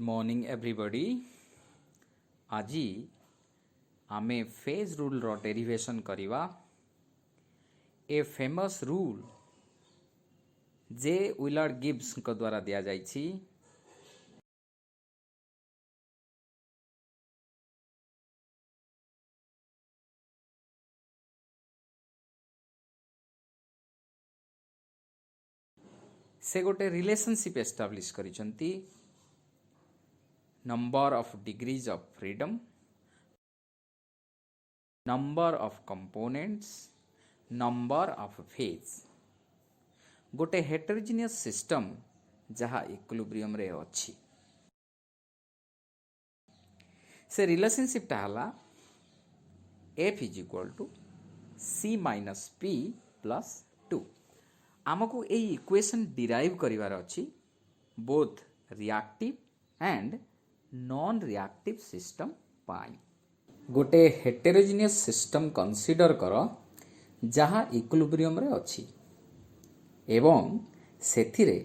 Morning everybody. आज आमे phase rule रो डेरिवेशन करिवा। ए फेमस रूल जे विलार्ड गिब्स को द्वारा दिया जाइछि। से गोटे रिलेशनशिप एस्टाब्लिश करिसंती number of degrees of freedom, number of components, number of phase. गोटे हेटेरोजिनियस सिस्टम जहाँ इक्विलिब्रियम रे अछि। से रिलेशनशिप टा हला F is equal to C minus P plus 2। आमको ए इक्वेशन डिराइव करिवार अछि both reactive and non reactive system पाई। गोटे हेटेरोजिनियस सिस्टम कंसीडर करो जहाँ इक्विलिब्रियम रे अछि एवं सेथिरे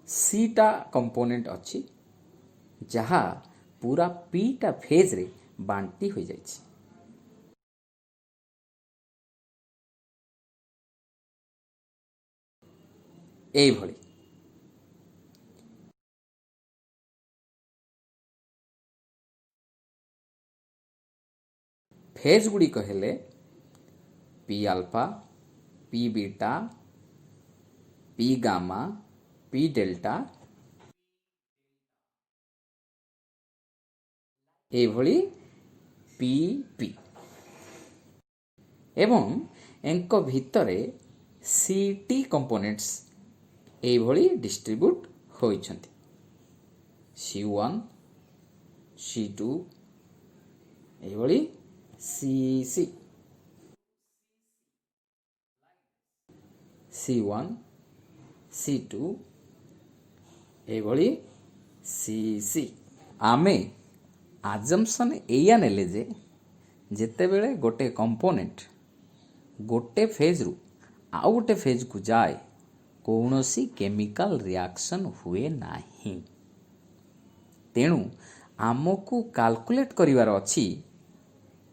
C टा कंपोनेंट अछि जहाँ पूरा P टा फेज रे बांटी हो जाइछि। एई भली फेज गुडी कहले P alpha, P beta, P gamma, P delta एई भली P एवं एंक भितरे CT कंपोनेंट्स एई भली डिस्ट्रीब्यूट होइछंती। C1, C2 एई भली CC, C1, C2 एई भली CC। आमे आजम्पशन एया नेले जे जेते बेले गोटे कंपोनेंट गोटे फेज रु आउ गोटे फेज को जाए कौनसी केमिकल रिएक्शन हुए नाही। तेणु आमको कैलकुलेट करिवार अछि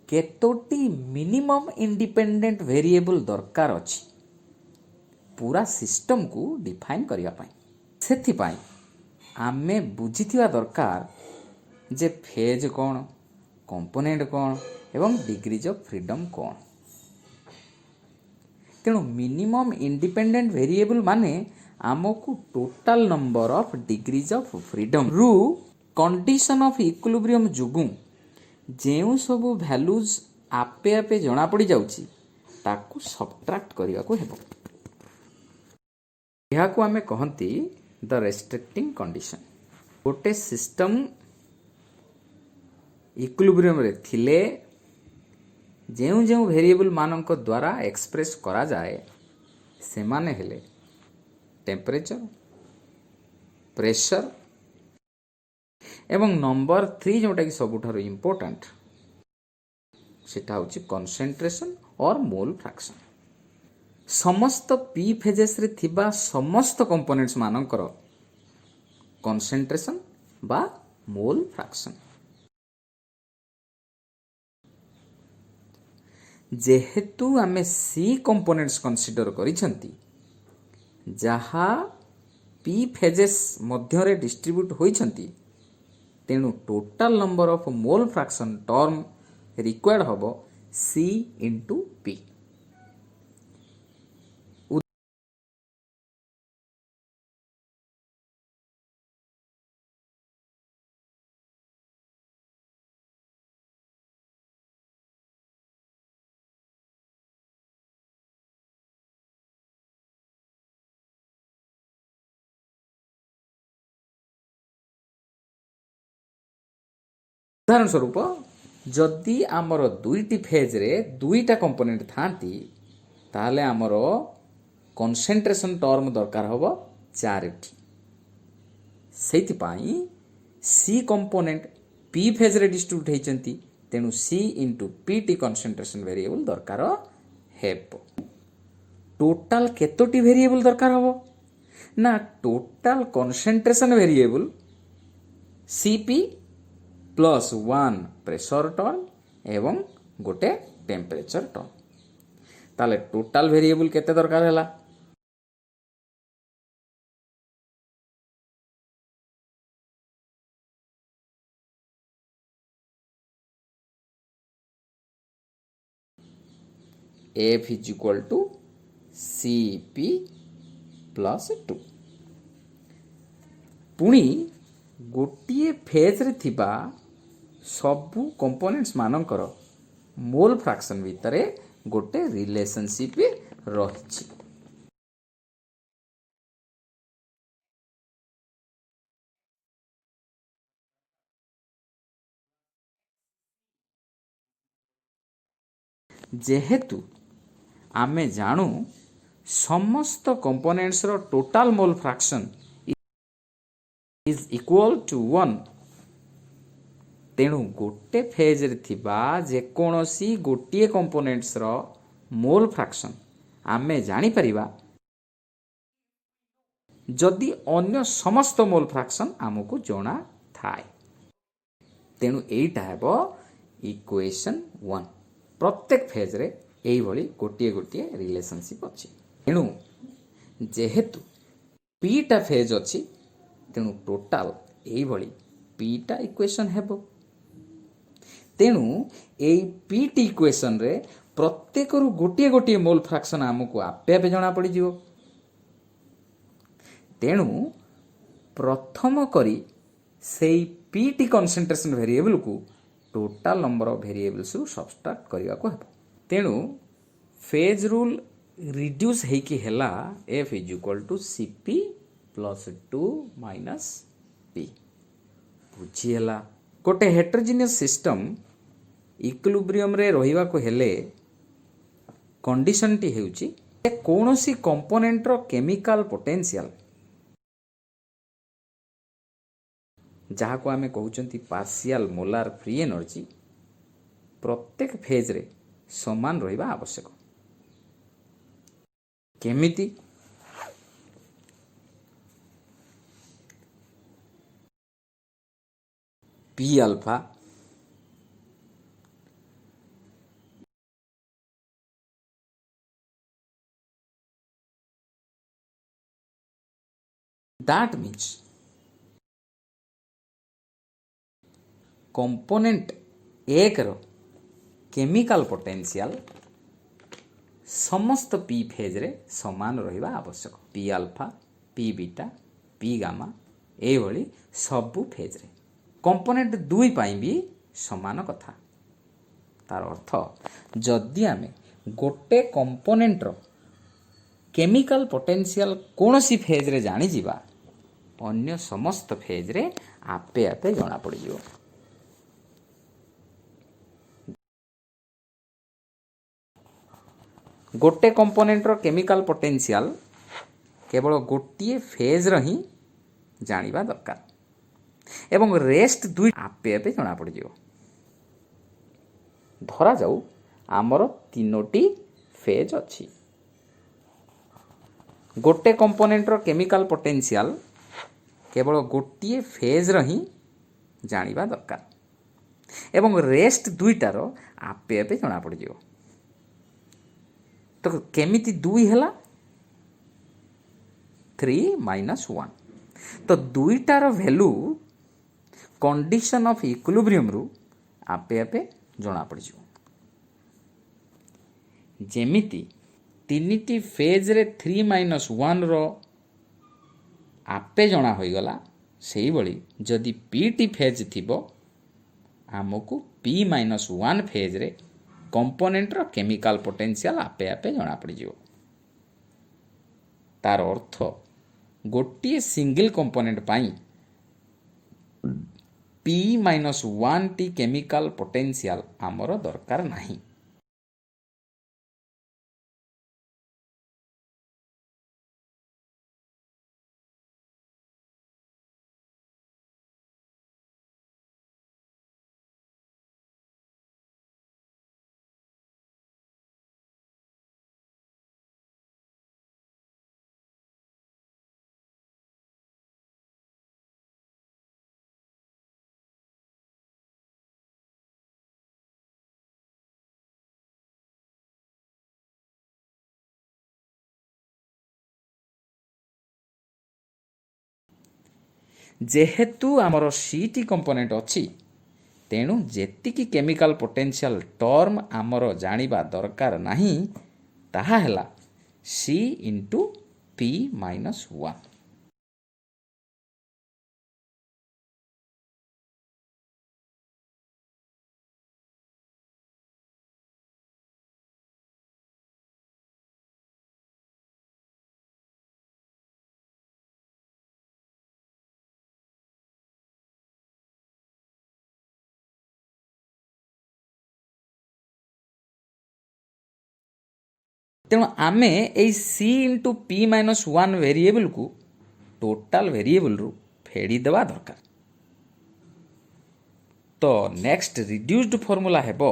केतोटी मिनिमम इंडिपेंडेंट वेरिएबल दरकार अछि पूरा सिस्टम को डिफाइन करिया पाई। सेथि पाई आमे बुझिथिवा दरकार जे फेज कौन, कंपोनेंट कौन एवं डिग्रीज ऑफ फ्रीडम कौन। तेणु मिनिमम इंडिपेंडेंट वेरिएबल माने आमको total number of degrees of freedom रु कंडीशन ऑफ इक्विलिब्रियम जुगु जेउ सबु वैल्यूज आपे आपे जना पड़ी जाउची ताकू सब्ट्रैक्ट करिया को हेबो। यहा को आमे कहंती द रेस्ट्रिक्टिंग कंडीशन। गोटे सिस्टम इक्विलिब्रियम रे थिले जेउ जेउ वेरिएबल मानक द्वारा एक्सप्रेस करा जाए से माने हेले टेम्परेचर, प्रेशर एवं नंबर 3 जोटा कि सबुठारो इंपोर्टेंट सेटा होची कंसंट्रेशन और मोल फ्रैक्शन। समस्त P फेजेस रे थिबा समस्त कंपोनेंट्स मानकर कंसंट्रेशन बा मोल फ्रैक्शन। जेहेतु आमे C कंपोनेंट्स कंसीडर करिसंती जहा P फेजेस मध्य रे डिस्ट्रीब्यूट होइछंती तेनु total number of mole fraction term required हबो C into P। उदाहरण स्वरूप जदि आमर दुईटी फेज रे दुईटा कंपोनेंट थांती ताहले आमर कंसंट्रेशन टर्म दरकार हबो 4टी। सेति पाई C कंपोनेंट P फेज रे डिस्ट्रीब्यूट हेचंती तेनु C into PT concentration variable दरकार हेबो। टोटल केतोटी वेरिएबल दरकार हबो ना total concentration variable CP plus 1 pressure term एवं गोटे टेम्परेचर टर्म ताले टोटाल वेरिएबल केते दरकार हैला F is equal to CP plus 2 पुणी गोटे फेज रे थिबा सबु कंपोनेंट्स मानकर मोल फ्रैक्शन भितर गोटे रिलेशनशिप रही जेहेतु आमे जानू समस्त कंपोनेंट्स रो total mole fraction is equal to 1 तेणु गोटे फेज रे थिबा जेकोसी गोटे कंपोनेंट्स रो मोल फ्रैक्शन आमे जानी परिबा जदि अन्य समस्त मोल फ्रैक्शन आमको जणा थाए तेणु एटा हेबो इक्वेशन 1 प्रत्येक फेज रे एई भली गोटे गोटे रिलेशनशिप अछि तेणु जेहेतु पीटा फेज अछि तेणु टोटाल एई भली पीटा इक्वेशन हेबो तेणु एई पीटी इक्वेशन रे प्रत्येक रु गोटे गोटे मोल फ्रैक्शन आमको आपे आपे जणा पड़ी जिवो तेणु प्रथम करी सेई पीटी कंसंट्रेशन वेरिएबल को टोटल नंबर ऑफ वेरिएबल्स रु सबट्रैक्ट करिया को हेबो तेणु फेज रूल रिड्यूस हेकी हेला F is equal to CP plus 2 minus P बुझी हेला गोटे हेटेरोजेनियस सिस्टम इक्विलिब्रियम रे रहिबा को हेले कंडीशन टी हेउची कोनोसी कंपोनेंट रो केमिकल पोटेंशियल जहाँ को आमे कहउचंती पार्शियल मोलार फ्री एनर्जी प्रत्येक फेज रे समान रहिबा आवश्यक केमिति P alpha that means component एक रो केमिकल पोटेंशियल समस्त पी फेज रे समान रहिबा आवश्यक P alpha P beta P gamma ए भली सबु फेज रे कंपोनेंट दुई पाई भी समान कथा तार अर्थ जदि आमे गोटे कंपोनेंट रो केमिकल पोटेंशियल कोनोसी फेज रे जानि जिबा अन्य समस्त फेज रे आपे आपे जणा पड़ी जिवो गोटे कंपोनेंट रो केमिकल पोटेंशियल केवल गोटे फेज रही जानिबा दरकार एवं रेस्ट दुई आपे आपे जणा पड़ी जिवो धरा जाऊ आमर तीनोटी फेज अछि गोटे कंपोनेंट रो केमिकल पोटेंशियल केवल गोटे फेज रही जानिबा दरकार एवं रेस्ट दुईटार आपे आपे जणा पड़ी जिवो तो केमिति दुई हैला 3 माइनस 1 तो दुईटार वैल्यू कंडीशन ऑफ इक्विलिब्रियम रु आपे आपे जणा पड़ी जिवो जेमिति तीनिटी फेज रे 3 माइनस 1 रो आपे जणा होई गला सेही बळी जदि पीटी फेज थिबो आमको P माइनस 1 फेज रे कंपोनेंट रो केमिकल पोटेंशियल आपे आपे जणा पड़ी जिवो तार अर्थ गोटे सिंगल कंपोनेंट पाई P minus 1 T chemical potential आमर दरकार नाही जेहेतु आमर सी टी कंपोनेंट अच्छी तेणु जेतिकी केमिकल पोटेंशियल टर्म आमर जानिबा दरकार नाही ताहा ହେଲା सी इंटू पी माइनस 1। तेणु आमे एई सी इंटू पी माइनस 1 वेरिएबल को टोटाल वेरिएबल रु फेड़ी देवा दरकार। तो नेक्स्ट रिड्यूस्ड फॉर्मूला हेबो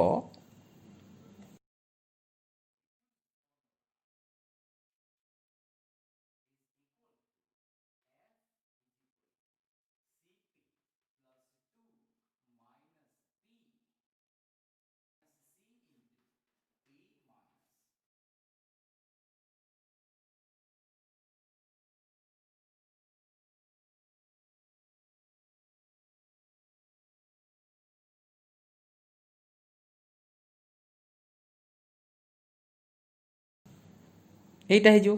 एटा हे जो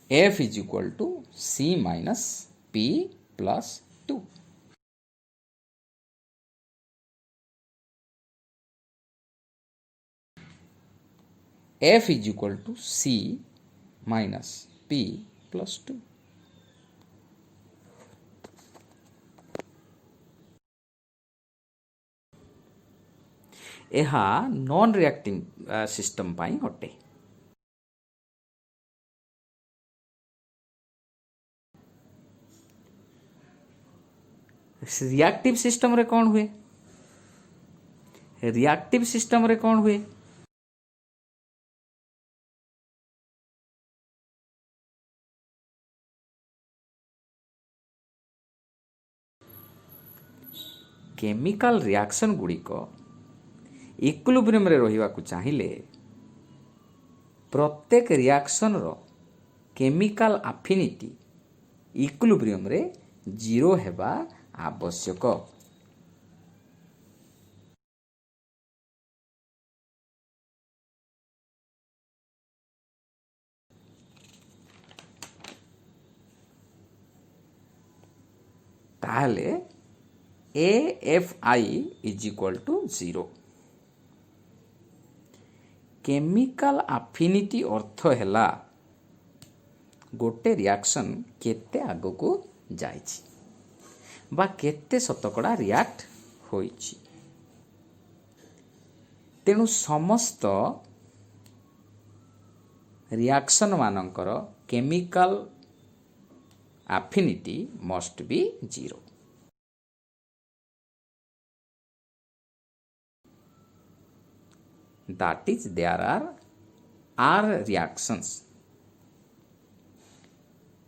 F is equal to C minus P plus 2। F is equal to C minus P plus 2। यह नॉन रिएक्टिंग सिस्टम पाई हटे। रिएक्टिव सिस्टम रे कौन हुए? रिएक्टिव सिस्टम रे कौन हुए? केमिकल रिएक्शन गुड़िक इक्विलिब्रियम रे रहिबा को चाहिए प्रत्येक रिएक्शन रो केमिकल एफिनिटी इक्विलिब्रियम रे 0 हेबा आवश्यक। ताहले AFI is equal to 0। Chemical affinity अर्थ हैला गोटे रिएक्शन केते आगो को जाइछि बा केते शतकड़ा रिएक्ट होइछि। तेणु समस्त रिएक्शन मानकर chemical affinity must be 0। That is there are reactions।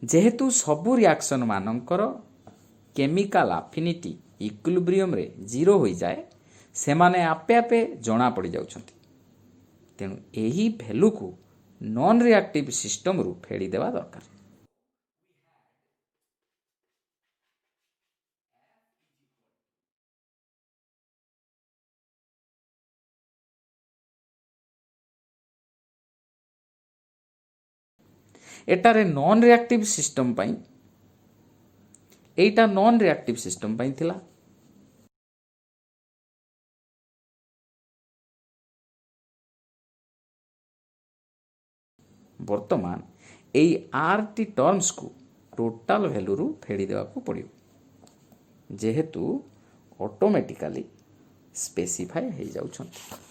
जेहेतु सबु रिएक्शन मानकर केमिकल एफिनिटी इक्विलिब्रियम रे 0 हो जाए सेमाने आपे आपे जना पड़ जाउछंती। तेणु एही वैल्यू को नॉन रिएक्टिव सिस्टम रु फेड़ी देवा दरकार। एटारे नॉन रिएक्टिव सिस्टम पाई एटा नॉन रिएक्टिव सिस्टम पाई थिला। वर्तमान एई आरटी टर्म्स को टोटल वैल्यू रु फेड़ी देवा को पड़ियो जेहेतु ऑटोमेटिकली स्पेसिफाई हो जाउछंती।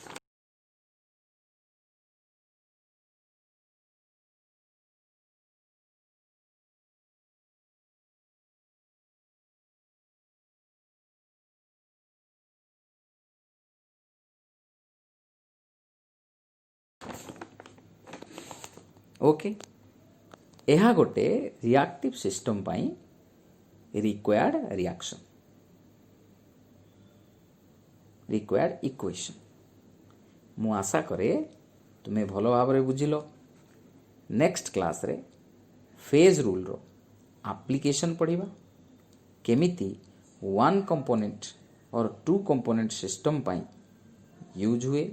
ओके यह गोटे रिएक्टिव सिस्टम पाई रिक्वायर्ड रिएक्शन रिक्वायर्ड इक्वेशन। मु आशा करे तुम्हें भल भाव बुझिल। नेक्स्ट क्लास रे फेज रूल रो आप्लिकेशन पढ़िबा केमिति वन कंपोनेंट और टू कंपोनेंट सिस्टम पाई यूज हुए.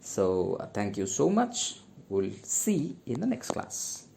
So thank you so much. We'll see in the next class.